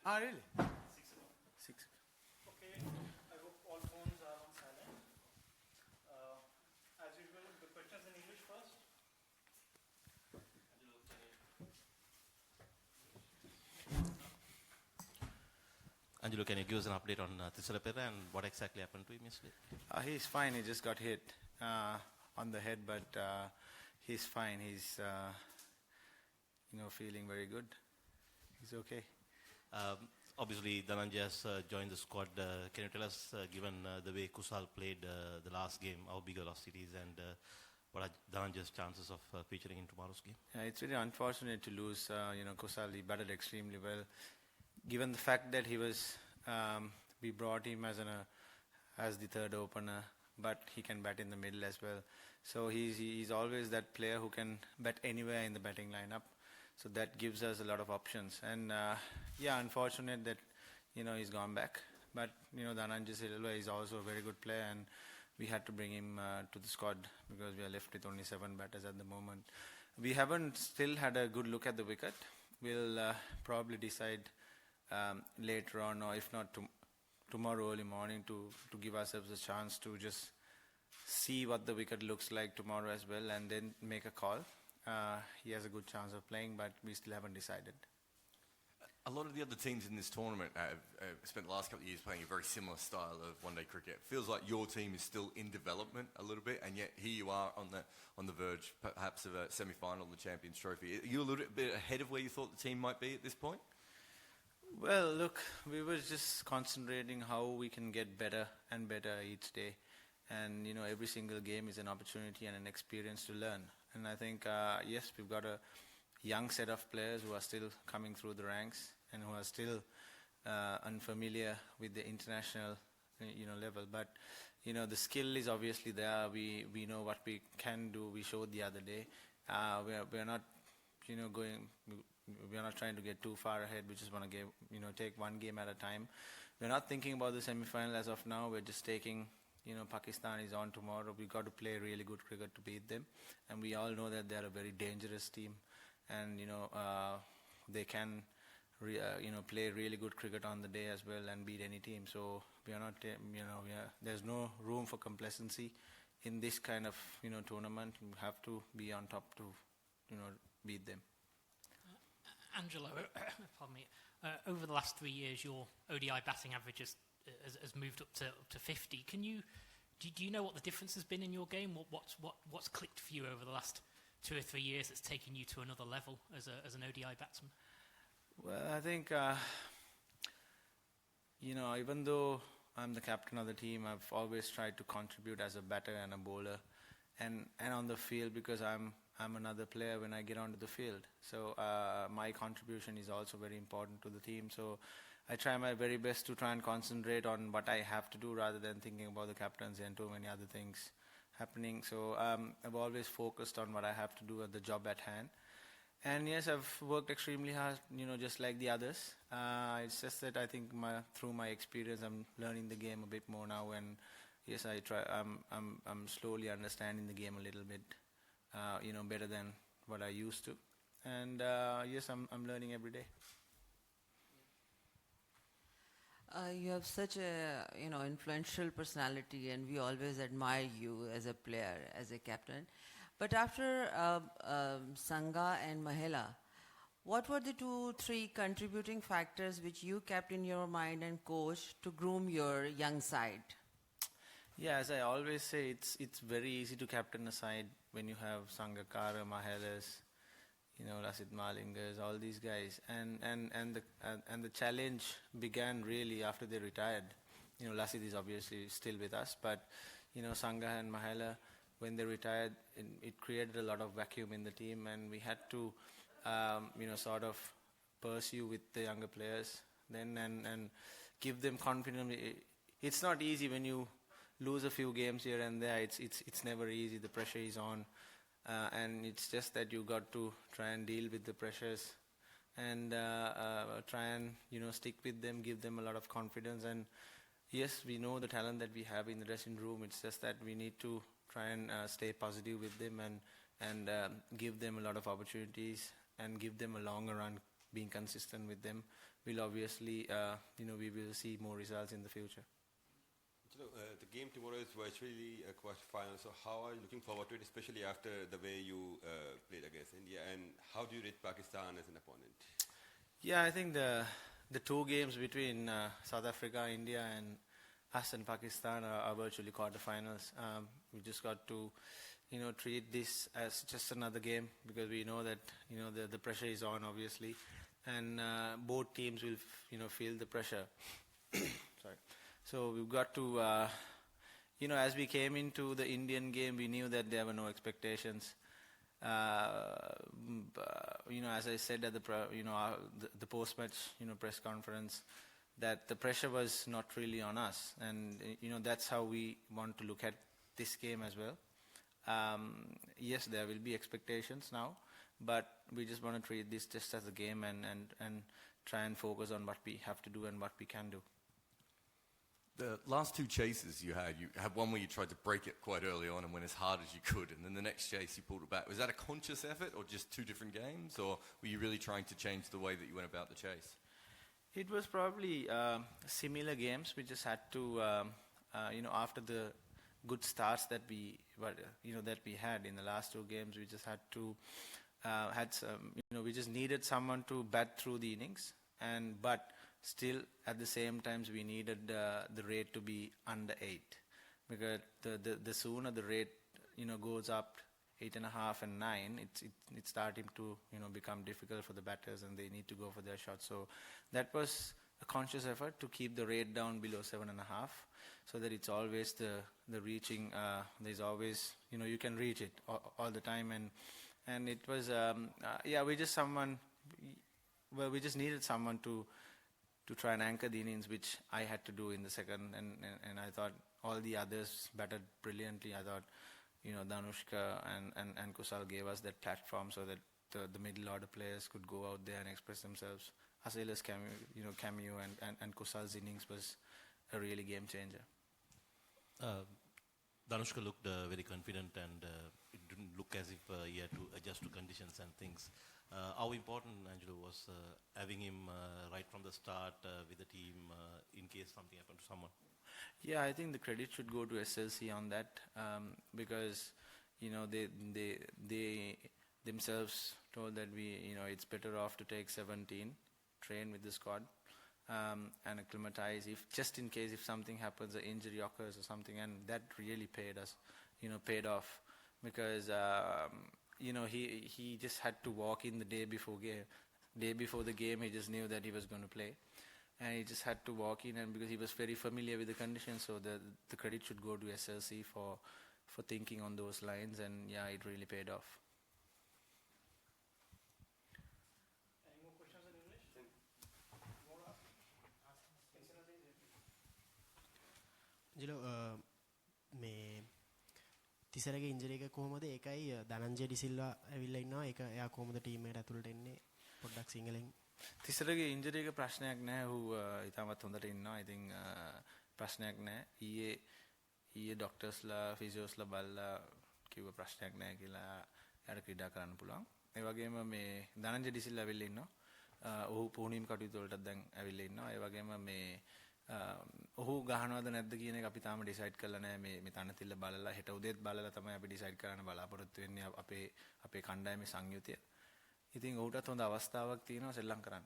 Ah, really? 6 o'clock. 6. Okay, I hope all phones are on silent. As usual, the questions in English first. Angelo, can you give us an update on Thisara Perera and what exactly happened to him yesterday? He's fine. He just got hit on the head, but he's fine. He's, feeling very good. He's okay. Obviously, Dhananjay has joined the squad. Can you tell us, given the way Kusal played the last game, how big a loss it is, and what are Dhananjay's chances of featuring in tomorrow's game? It's very unfortunate to lose. Kusal, he batted extremely well. Given the fact that we brought him as the third opener, but he can bat in the middle as well. So he's always that player who can bat anywhere in the batting lineup. So that gives us a lot of options. And unfortunate that he's gone back. But Dhananjay Silva is also a very good player, and we had to bring him to the squad because we are left with only 7 batters at the moment. We haven't still had a good look at the wicket. We'll probably decide later on, or if not tomorrow early morning, to give ourselves a chance to just see what the wicket looks like tomorrow as well, and then make a call. He has a good chance of playing, but we still haven't decided. A lot of the other teams in this tournament have spent the last couple of years playing a very similar style of one-day cricket. It feels like your team is still in development a little bit, and yet here you are on the verge, perhaps, of a semi-final of the Champions Trophy. Are you a little bit ahead of where you thought the team might be at this point? Well, look, we were just concentrating how we can get better and better each day. And, every single game is an opportunity and an experience to learn. And I think, yes, we've got a young set of players who are still coming through the ranks and who are still unfamiliar with the international, level. But, the skill is obviously there. We know what we can do. We showed the other day. We're not, we're not trying to get too far ahead. We just want to take one game at a time. We're not thinking about the semi-final as of now. We're just taking, Pakistan is on tomorrow. We've got to play really good cricket to beat them. And we all know that they're a very dangerous team. And, they can, play really good cricket on the day as well and beat any team. So we are not, there's no room for complacency in this kind of, tournament. We have to be on top to, beat them. Angelo, pardon me. Over the last 3 years, your ODI batting average has moved up to 50. Do you know what the difference has been in your game? What's clicked for you over the last 2 or 3 years that's taken you to another level as an ODI batsman? Well, I think even though I'm the captain of the team, I've always tried to contribute as a batter and a bowler, and on the field, because I'm another player when I get onto the field. So my contribution is also very important to the team. So I try my very best to try and concentrate on what I have to do rather than thinking about the captaincy and too many other things happening. So I've always focused on what I have to do at the job at hand. And yes, I've worked extremely hard, just like the others. It's just that I think through my experience, I'm learning the game a bit more now. And yes, I'm slowly understanding the game a little bit. Better than what I used to. And yes, I'm learning every day. You have such a influential personality, and we always admire you as a player, as a captain. But after Sangha and Mahela, what were the 2-3 contributing factors which you kept in your mind and coached to groom your young side? Yeah, as I always say, it's very easy to captain a side when you have Sangakkara, Mahelas, Lasith Malingas, all these guys, and the challenge began really after they retired. Lasith is obviously still with us, but Sangha and Mahela, when they retired, it created a lot of vacuum in the team, and we had to sort of pursue with the younger players then and give them confidence. It's not easy when you lose a few games here and there. It's never easy. The pressure is on, and it's just that you got to try and deal with the pressures and try and stick with them, give them a lot of confidence. And yes, we know the talent that we have in the dressing room. It's just that we need to try and stay positive with them and give them a lot of opportunities and give them a longer run being consistent with them, will obviously, we will see more results in the future. The game tomorrow is virtually a quarter-final, so how are you looking forward to it, especially after the way you played against India, and how do you rate Pakistan as an opponent? Yeah, I think the two games between South Africa, India, and us and Pakistan are virtually quarterfinals. We just got to, treat this as just another game, because we know that, the pressure is on, obviously, and both teams will, feel the pressure. Sorry. So we've got to, as we came into the Indian game, we knew that there were no expectations. As I said at the post-match, press conference, that the pressure was not really on us, and that's how we want to look at this game as well. Yes, there will be expectations now, but we just want to treat this just as a game and try and focus on what we have to do and what we can do. The last two chases you had one where you tried to break it quite early on and went as hard as you could, and then the next chase you pulled it back. Was that a conscious effort or just two different games, or were you really trying to change the way that you went about the chase? It was probably similar games. We just had to, after the good starts that we had in the last two games, we just had to, we just needed someone to bat through the innings, but still, at the same time, we needed the rate to be under 8, because the sooner the rate goes up 8.5 and 9, it's starting to become difficult for the batters, and they need to go for their shots. So that was a conscious effort to keep the rate down below 7.5, so that it's always the reaching. There's always you can reach it all the time, and it was we just needed someone to try and anchor the innings, which I had to do in the second, and I thought all the others batted brilliantly. I thought, Danushka and Kusal gave us that platform so that the middle order players could go out there and express themselves. Asela's cameo and Kusal's innings was a really game changer. Danushka looked very confident, and it didn't look as if he had to adjust to conditions and things. How important, Angelo, was having him right from the start with the team in case something happened to someone? Yeah, I think the credit should go to SLC on that, because they themselves told that it's better off to take 17, train with the squad, and acclimatize just in case if something happens, an injury occurs or something, and that really paid off, because he just had to walk in the day before the game. He just knew that he was going to play, and he just had to walk in, and because he was very familiar with the conditions, so the credit should go to SLC for thinking on those lines, and yeah, it really paid off. Any more questions in English? More ask? Angelo, මේ තිසරගේ injury එක කොහොමද? ඒකයි ධනංජය ඩිසිල්වා ඇවිල්ලා ඉන්නවා. ඒක එයා කොහොමද team එකට ඇතුළට එන්නේ? පොඩ්ඩක් සිංහලෙන්. තිසරගේ ඉන්ජරි එක ප්‍රශ්නයක් නැහැ. ඌ ඉතාමත් හොඳට ඉන්නවා. ඉතින් ප්‍රශ්නයක් නැහැ. ඊයේ ડોක්ටර්ස්ලා ෆිසියෝස්ලා බලලා කිව්ව ප්‍රශ්නයක් නැහැ කියලා එයාට ක්‍රීඩා කරන්න පුළුවන්. ඒ වගේම මේ ධනංජය ඩිසිල්වා ඇවිල්ලා ඉන්නවා. ඔහු පුහුණුවීම් කටයුතු වලටත් දැන් ඇවිල්ලා ඉන්නවා. ඒ වගේම මේ ඔහු ගහනවද නැද්ද කියන එක අපි තාම ඩිසයිඩ් කරලා නැහැ. මේ තනතිල්ල බලලා හෙට උදේත් බලලා තමයි අපි ඩිසයිඩ් කරන්න බලාපොරොත්තු වෙන්නේ අපේ කණ්ඩායමේ සංයුතිය. ඉතින් ඔහුටත් හොඳ අවස්ථාවක් තියෙනවා සෙල්ලම් කරන්න.